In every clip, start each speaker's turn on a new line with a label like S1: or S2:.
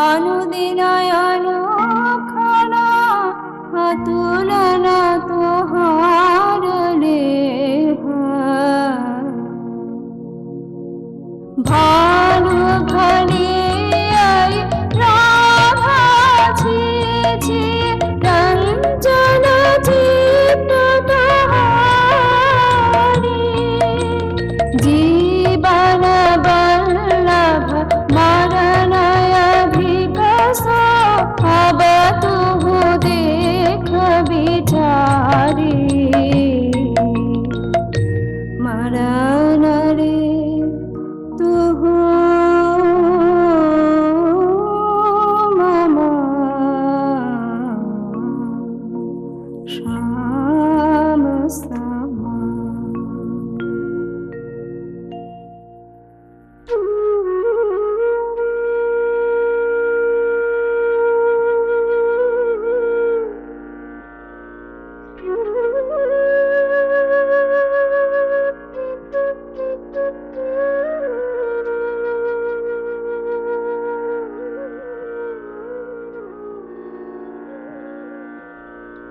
S1: अनुदिनयन खाना अतुलना तोहार लेह भानु भले राधा छी रंजन चित्त तोहारी जीवन वल्लभ मरणय विकसो अब तुहु देख विचारी मरण रे तुहु मम श्याम समा।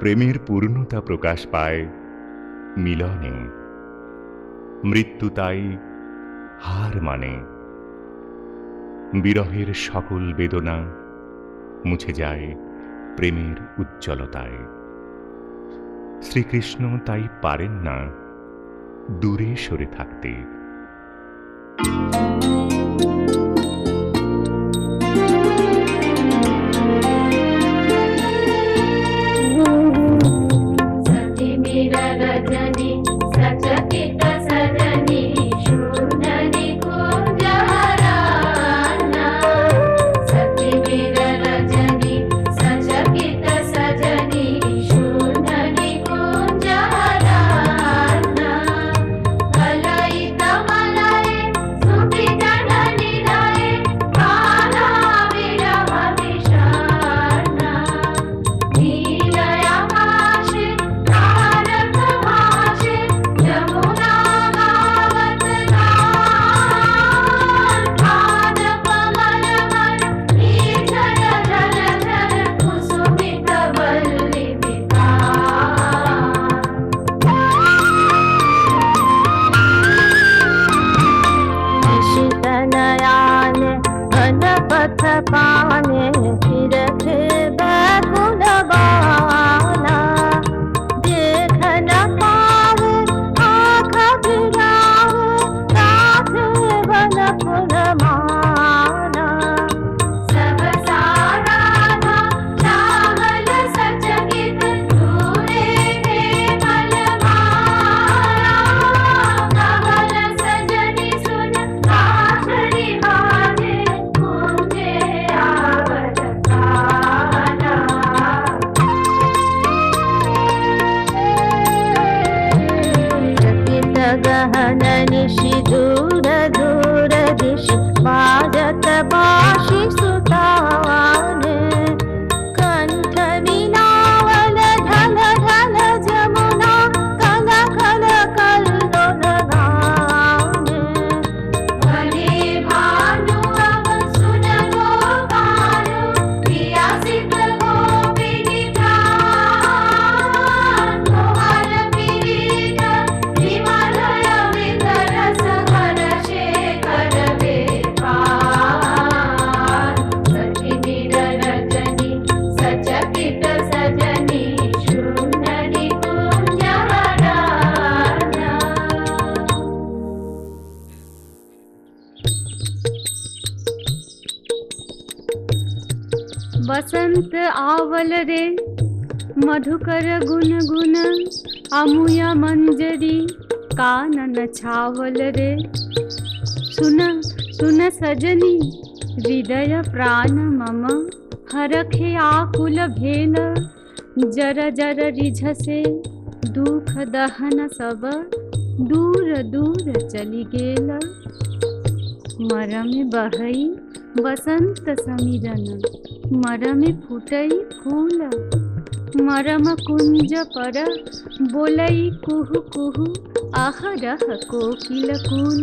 S2: প্রেমের পূর্ণতা প্রকাশ পায় মিলনে, মৃত্যু তাই হার মানে। বিরহের সকল বেদনা মুছে যায় প্রেমের উজ্জ্বলতায়। শ্রীকৃষ্ণ তাই পারেন না দূরে সরে থাকতে।
S1: पाने फिर बैकुल बाना देख न पावे आँख गिरावे काथे बन फुलमाना सब साराधा चाहल सचकित दूरे थे मलमारा कहल सजनी सुन काठड़ी बाजे कुंजे आवत काना चकित गहन निशि दूर दूर दिशि बाजत बाँशि सुताने कंठ बिनावल ढल ढल जमुना कल कल कल्लोल गाने भले भानु अब सुन गोपालु पियासित गोपिनी प्राण तोहर पीत विमलय मृत रस घर शेखर बेपार सखी निररजनी सचकित सजनी शून्य निकुंज हराना। बसंत आवल रे मधुकर गुन गुन अमुया मंजरी कानन छावल रे सुन सुन सजनी हृदय प्राण मम हरखे आकुल भेल जर जर रिझसे दुख दहन सब दूर दूर चली गेल मरम बहई बसंत समीरन मरम फुटई फूल मरम कुंज पर बोलई कुहु कुहु आहरह कोकिल कूल।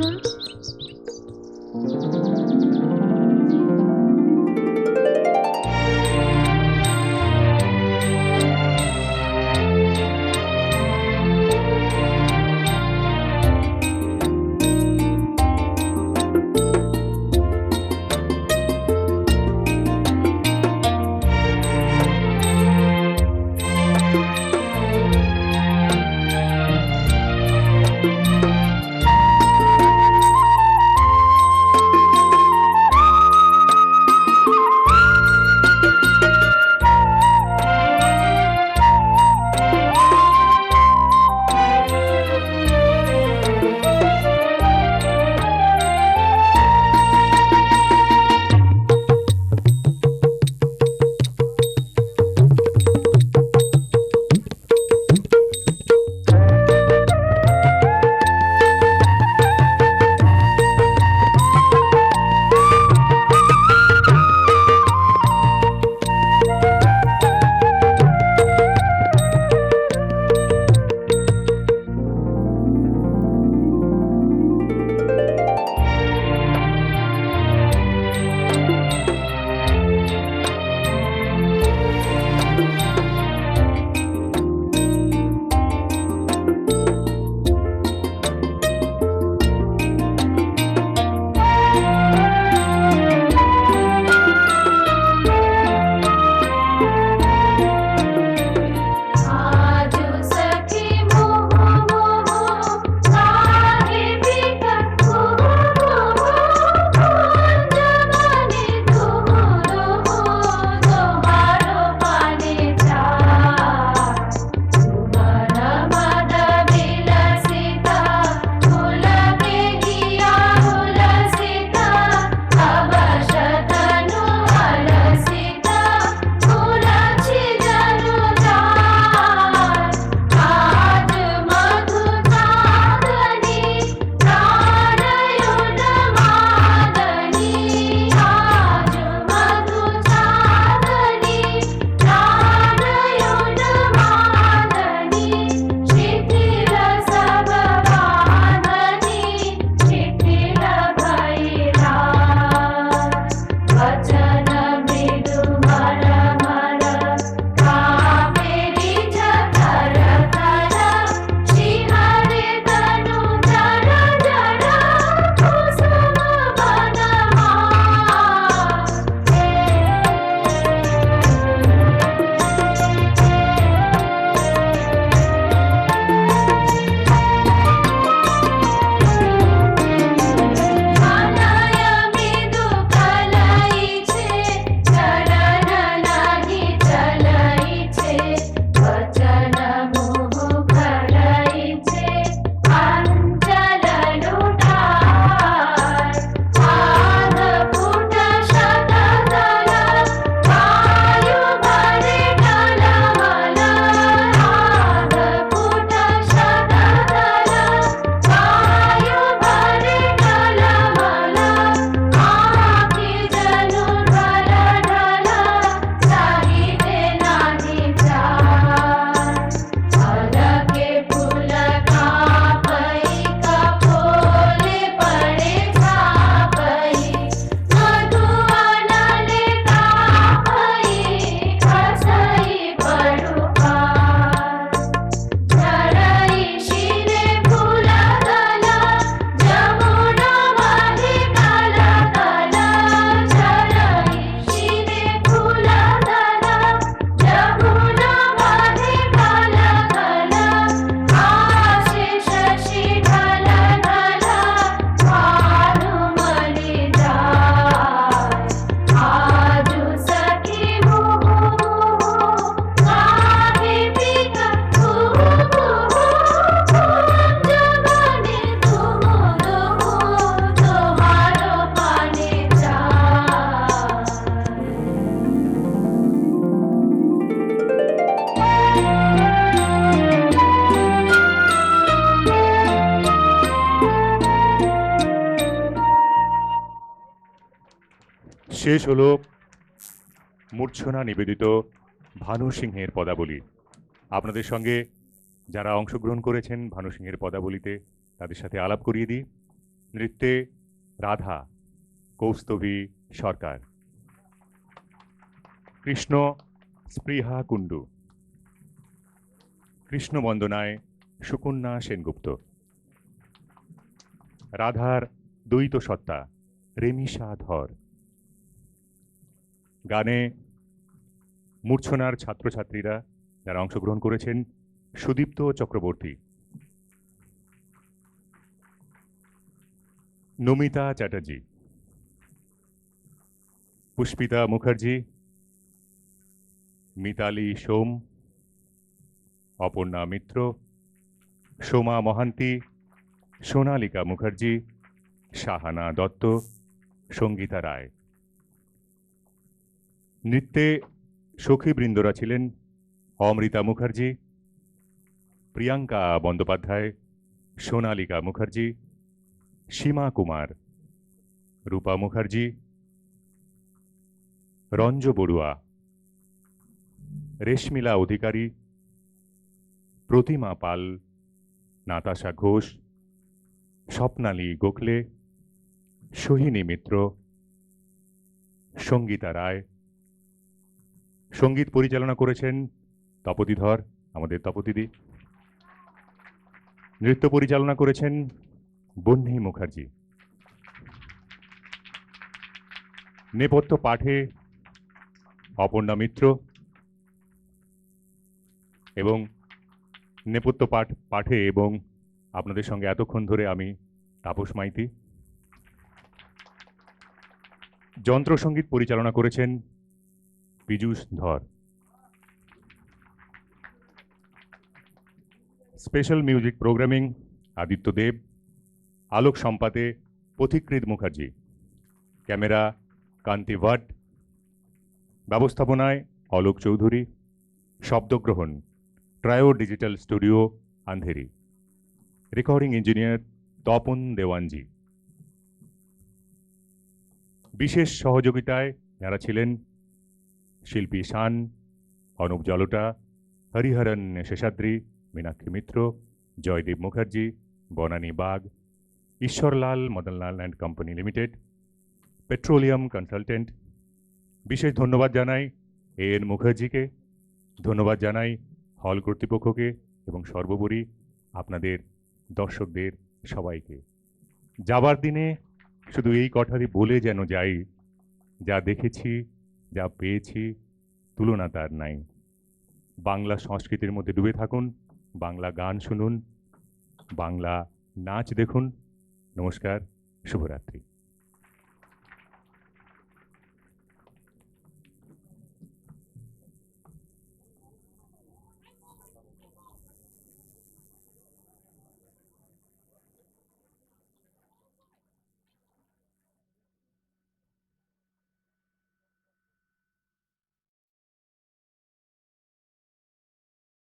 S2: শেষ হল মূর্ছনা নিবেদিত ভানু সিংহের পদাবলী। আপনাদের সঙ্গে যারা অংশগ্রহণ করেছেন ভানু সিংহের পদাবলীতে তাদের সাথে আলাপ করিয়ে দিই। নৃত্যে রাধা কৌস্তভী সরকার, কৃষ্ণ স্পৃহা কুণ্ডু, কৃষ্ণ বন্দনায় সুকন্যা সেনগুপ্ত, রাধার দ্বৈত সত্তা রেমিশা ধর, গানে মূর্ছনার ছাত্রছাত্রীরা যারা অংশগ্রহণ করেছেন সুদীপ্ত চক্রবর্তী, নমিতা চ্যাটার্জি, পুষ্পিতা মুখার্জি, মিতালি সোম, অপর্ণা মিত্র, সোমা মহান্তি, সোনালিকা মুখার্জি, সাহানা দত্ত, সঙ্গীতা রায়। নৃত্যে সখীবৃন্দরা ছিলেন অমৃতা মুখার্জি, প্রিয়াঙ্কা বন্দ্যোপাধ্যায়, সোনালিকা মুখার্জি, সীমা কুমার, রূপা মুখার্জি, রঞ্জ বড়ুয়া, রেশমিলা অধিকারী, প্রতিমা পাল, নাতাশা ঘোষ, স্বপ্নালী গোখলে, সোহিনী মিত্র, সঙ্গীতা রায়। সঙ্গীত পরিচালনা করেছেন তপতি ধর, আমাদের তপতিদি। নৃত্য পরিচালনা করেছেন বন্যী মুখার্জি। নেপথ্য পাঠে অপর্ণা মিত্র এবং নেপথ্য পাঠে এবং আপনাদের সঙ্গে এতক্ষণ ধরে আমি তাপস মাইতি। যন্ত্রসঙ্গীত পরিচালনা করেছেন Piyush Dhar. Special music programming Aditya Dev, আলোক সম্পাদে পথিকৃৎ মুখার্জি, ক্যামেরা কান্তি ভাট, ব্যবস্থাপনায় অলোক চৌধুরী, শব্দগ্রহণ trio digital studio Andheri, recording engineer Tapan Dewanji. বিশেষ সহযোগিতায় যারা ছিলেন শিল্পী Shaan, Anup Jalota, Hariharan Seshadri, Meenakshi Mitra, Joydeb Mukherjee, Banani Bag, Ishwarlal Madanlal and company limited, petroleum consultant. বিশেষ ধন্যবাদ জানাই এন মুখার্জিকে, ধন্যবাদ জানাই হল কর্তৃপক্ষকে এবং সর্বোপরি আপনাদের দর্শকদের সবাইকে। যাবার দিনে শুধু এই কথাটি বলে যেন যাই, যা দেখেছি যা পেয়েছি তুলনা তার নাই। বাংলা সংস্কৃতির মধ্যে ডুবে থাকুন, বাংলা গান শুনুন, বাংলা নাচ দেখুন। নমস্কার, শুভরাত্রি।